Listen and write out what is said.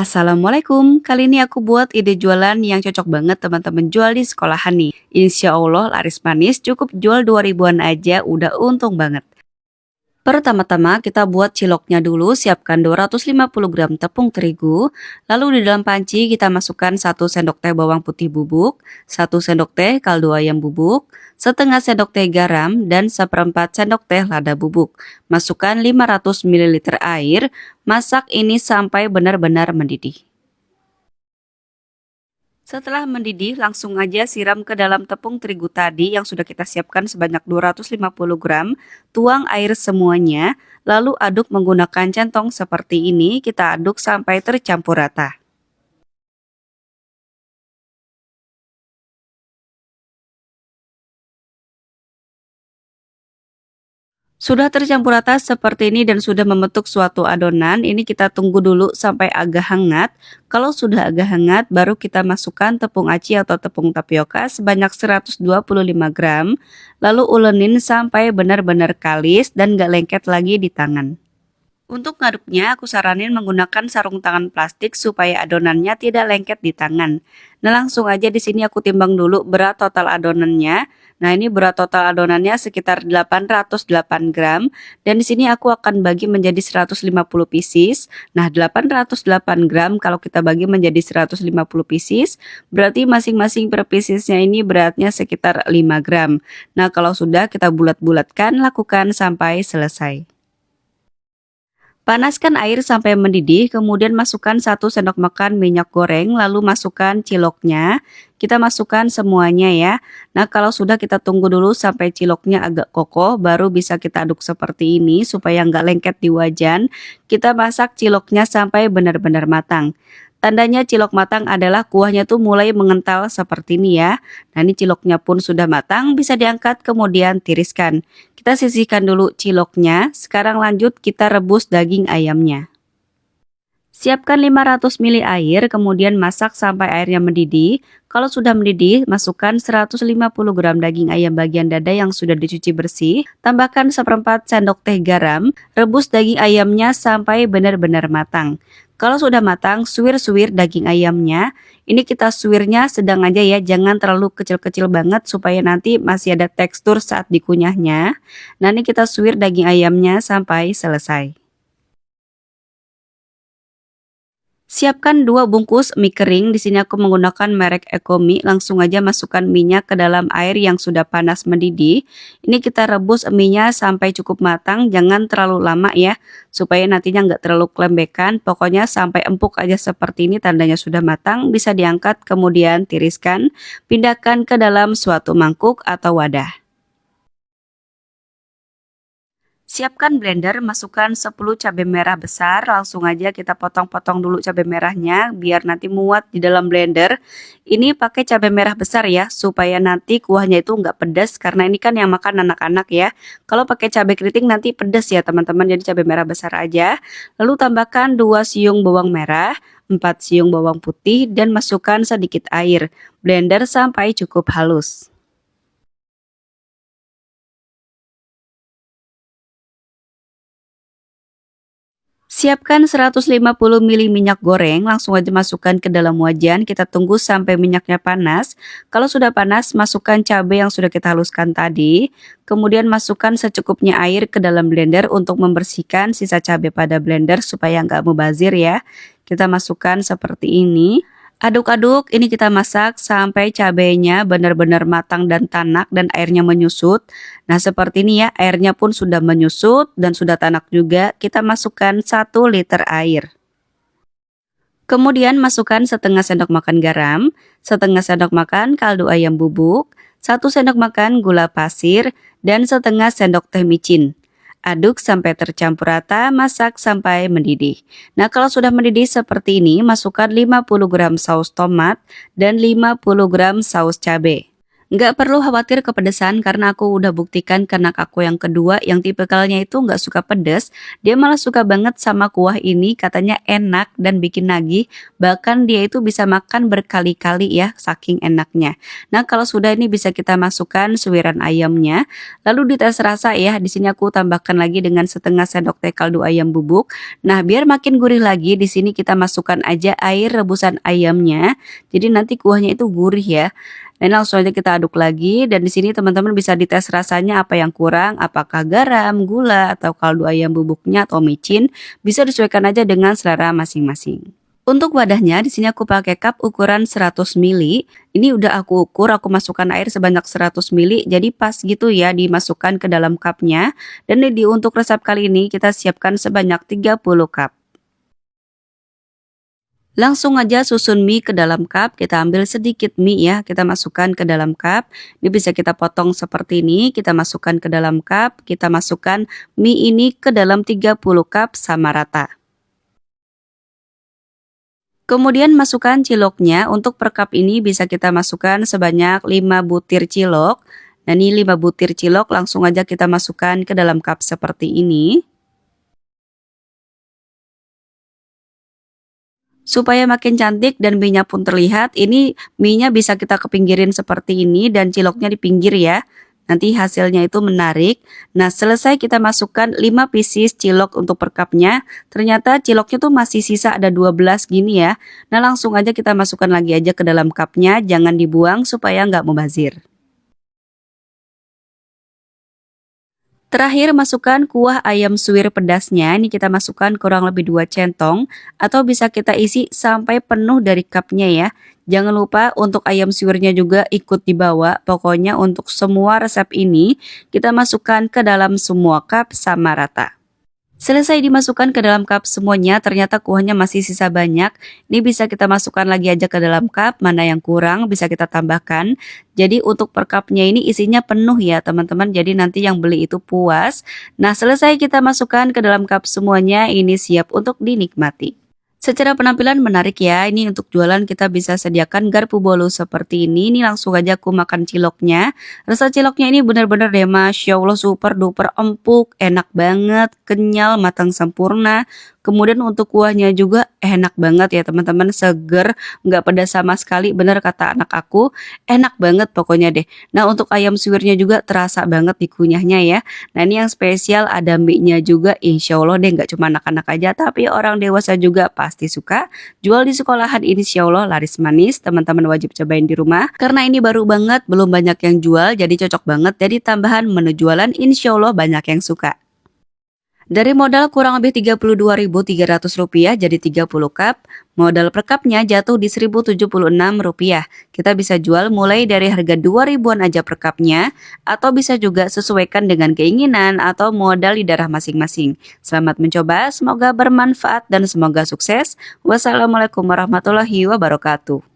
Assalamualaikum, kali ini aku buat ide jualan yang cocok banget teman-teman jual di sekolahan nih. Insya Allah laris manis, cukup jual 2 ribuan aja udah untung banget. Pertama-tama kita buat ciloknya dulu, siapkan 250 gram tepung terigu, lalu di dalam panci kita masukkan 1 sendok teh bawang putih bubuk, 1 sendok teh kaldu ayam bubuk, setengah sendok teh garam, dan seperempat sendok teh lada bubuk. Masukkan 500 ml air, masak ini sampai benar-benar mendidih. Setelah mendidih, langsung aja siram ke dalam tepung terigu tadi yang sudah kita siapkan sebanyak 250 gram. Tuang air semuanya, lalu aduk menggunakan centong seperti ini. Kita aduk sampai tercampur rata. Sudah tercampur rata seperti ini dan sudah membentuk suatu adonan, ini kita tunggu dulu sampai agak hangat. Kalau sudah agak hangat, baru kita masukkan tepung aci atau tepung tapioka sebanyak 125 gram. Lalu ulenin sampai benar-benar kalis dan gak lengket lagi di tangan. Untuk ngaduknya, aku saranin menggunakan sarung tangan plastik supaya adonannya tidak lengket di tangan. Nah, langsung aja di sini aku timbang dulu berat total adonannya. Nah, ini berat total adonannya sekitar 808 gram. Dan di sini aku akan bagi menjadi 150 pieces. Nah, 808 gram kalau kita bagi menjadi 150 pieces, berarti masing-masing per piecesnya ini beratnya sekitar 5 gram. Nah, kalau sudah kita bulat-bulatkan, lakukan sampai selesai. Panaskan air sampai mendidih, kemudian masukkan 1 sendok makan minyak goreng, lalu masukkan ciloknya. Kita masukkan semuanya ya. Nah, kalau sudah kita tunggu dulu sampai ciloknya agak kokoh, baru bisa kita aduk seperti ini supaya nggak lengket di wajan. Kita masak ciloknya sampai benar-benar matang. Tandanya cilok matang adalah kuahnya tuh mulai mengental seperti ini ya. Nah, ini ciloknya pun sudah matang, bisa diangkat kemudian tiriskan. Kita sisihkan dulu ciloknya, sekarang lanjut kita rebus daging ayamnya. Siapkan 500 ml air, kemudian masak sampai airnya mendidih. Kalau sudah mendidih, masukkan 150 gram daging ayam bagian dada yang sudah dicuci bersih. Tambahkan seperempat sendok teh garam, rebus daging ayamnya sampai benar-benar matang. Kalau sudah matang, suwir-suwir daging ayamnya. Ini kita suwirnya sedang aja ya, jangan terlalu kecil-kecil banget supaya nanti masih ada tekstur saat dikunyahnya. Nah, ini kita suwir daging ayamnya sampai selesai. Siapkan 2 bungkus mie kering. Di sini aku menggunakan merek Ecomi. Langsung aja masukkan minyak ke dalam air yang sudah panas mendidih. Ini kita rebus mie-nya sampai cukup matang, jangan terlalu lama ya, supaya nantinya nggak terlalu kelembekan. Pokoknya sampai empuk aja seperti ini tandanya sudah matang. Bisa diangkat kemudian tiriskan, pindahkan ke dalam suatu mangkuk atau wadah. Siapkan blender, masukkan 10 cabai merah besar, langsung aja kita potong-potong dulu cabai merahnya biar nanti muat di dalam blender. Ini pakai cabai merah besar ya, supaya nanti kuahnya itu nggak pedas karena ini kan yang makan anak-anak ya. Kalau pakai cabai keriting nanti pedas ya teman-teman, jadi cabai merah besar aja. Lalu tambahkan 2 siung bawang merah, 4 siung bawang putih dan masukkan sedikit air. Blender sampai cukup halus. Siapkan 150 ml minyak goreng, langsung aja masukkan ke dalam wajan, kita tunggu sampai minyaknya panas. Kalau sudah panas, masukkan cabai yang sudah kita haluskan tadi. Kemudian masukkan secukupnya air ke dalam blender untuk membersihkan sisa cabai pada blender supaya nggak mubazir ya. Kita masukkan seperti ini. Aduk-aduk, ini kita masak sampai cabainya benar-benar matang dan tanak dan airnya menyusut. Nah, seperti ini ya, airnya pun sudah menyusut dan sudah tanak juga. Kita masukkan 1 liter air. Kemudian masukkan setengah sendok makan garam, setengah sendok makan kaldu ayam bubuk, 1 sendok makan gula pasir, dan setengah sendok teh micin. Aduk sampai tercampur rata, masak sampai mendidih. Nah, kalau sudah mendidih seperti ini, masukkan 50 gram saus tomat dan 50 gram saus cabai. Nggak perlu khawatir kepedesan karena aku udah buktikan ke anak aku yang kedua yang tipikalnya itu nggak suka pedes. Dia malah suka banget sama kuah ini, katanya enak dan bikin nagih. Bahkan dia itu bisa makan berkali-kali ya, saking enaknya. Nah kalau sudah ini bisa kita masukkan suiran ayamnya. Lalu dites rasa ya, di sini aku tambahkan lagi dengan setengah sendok teh kaldu ayam bubuk. Nah biar makin gurih lagi, di sini kita masukkan aja air rebusan ayamnya. Jadi nanti kuahnya itu gurih ya. Dan langsung aja kita aduk lagi dan di sini teman-teman bisa dites rasanya apa yang kurang, apakah garam, gula atau kaldu ayam bubuknya atau micin, bisa disesuaikan aja dengan selera masing-masing. Untuk wadahnya di sini aku pakai cup ukuran 100 ml. Ini udah aku ukur, aku masukkan air sebanyak 100 ml. Jadi pas gitu ya dimasukkan ke dalam cupnya. Dan untuk resep kali ini kita siapkan sebanyak 30 cup. Langsung aja susun mie ke dalam cup, kita ambil sedikit mie ya, kita masukkan ke dalam cup. Ini bisa kita potong seperti ini, kita masukkan ke dalam cup, kita masukkan mie ini ke dalam 30 cup sama rata. Kemudian masukkan ciloknya, untuk per cup ini bisa kita masukkan sebanyak 5 butir cilok. Nah ini 5 butir cilok langsung aja kita masukkan ke dalam cup seperti ini. Supaya makin cantik dan mie-nya pun terlihat, ini mie-nya bisa kita kepinggirin seperti ini dan ciloknya di pinggir ya. Nanti hasilnya itu menarik. Nah selesai kita masukkan 5 pieces cilok untuk per cupnya. Ternyata ciloknya tuh masih sisa ada 12 gini ya. Nah langsung aja kita masukkan lagi aja ke dalam cupnya, jangan dibuang supaya nggak mubazir. Terakhir masukkan kuah ayam suwir pedasnya, ini kita masukkan kurang lebih 2 centong atau bisa kita isi sampai penuh dari cupnya ya. Jangan lupa untuk ayam suwirnya juga ikut dibawa, pokoknya untuk semua resep ini kita masukkan ke dalam semua cup sama rata. Selesai dimasukkan ke dalam cup semuanya, ternyata kuahnya masih sisa banyak. Ini bisa kita masukkan lagi aja ke dalam cup, mana yang kurang bisa kita tambahkan. Jadi untuk per cupnya ini isinya penuh ya teman-teman, jadi nanti yang beli itu puas. Nah selesai kita masukkan ke dalam cup semuanya, ini siap untuk dinikmati. Secara penampilan menarik ya, ini untuk jualan kita bisa sediakan garpu bolu seperti ini langsung aja aku makan ciloknya. Rasa ciloknya ini benar-benar deh Masya Allah super duper empuk, enak banget, kenyal, matang sempurna. Kemudian untuk kuahnya juga enak banget ya teman-teman, seger, nggak pedas sama sekali, bener kata anak aku, enak banget pokoknya deh. Nah untuk ayam suwirnya juga terasa banget dikunyahnya ya. Nah ini yang spesial ada mie-nya juga, insya Allah deh nggak cuma anak-anak aja tapi orang dewasa juga pasti suka. Jual di sekolahan ini insya Allah laris manis, teman-teman wajib cobain di rumah. Karena ini baru banget, belum banyak yang jual, jadi cocok banget jadi tambahan menu jualan, insya Allah banyak yang suka. Dari modal kurang lebih Rp32.300 jadi 30 cup, modal per cupnya jatuh di Rp1.076. Kita bisa jual mulai dari harga 2 ribuan aja per cupnya, atau bisa juga sesuaikan dengan keinginan atau modal di daerah masing-masing. Selamat mencoba, semoga bermanfaat dan semoga sukses. Wassalamualaikum warahmatullahi wabarakatuh.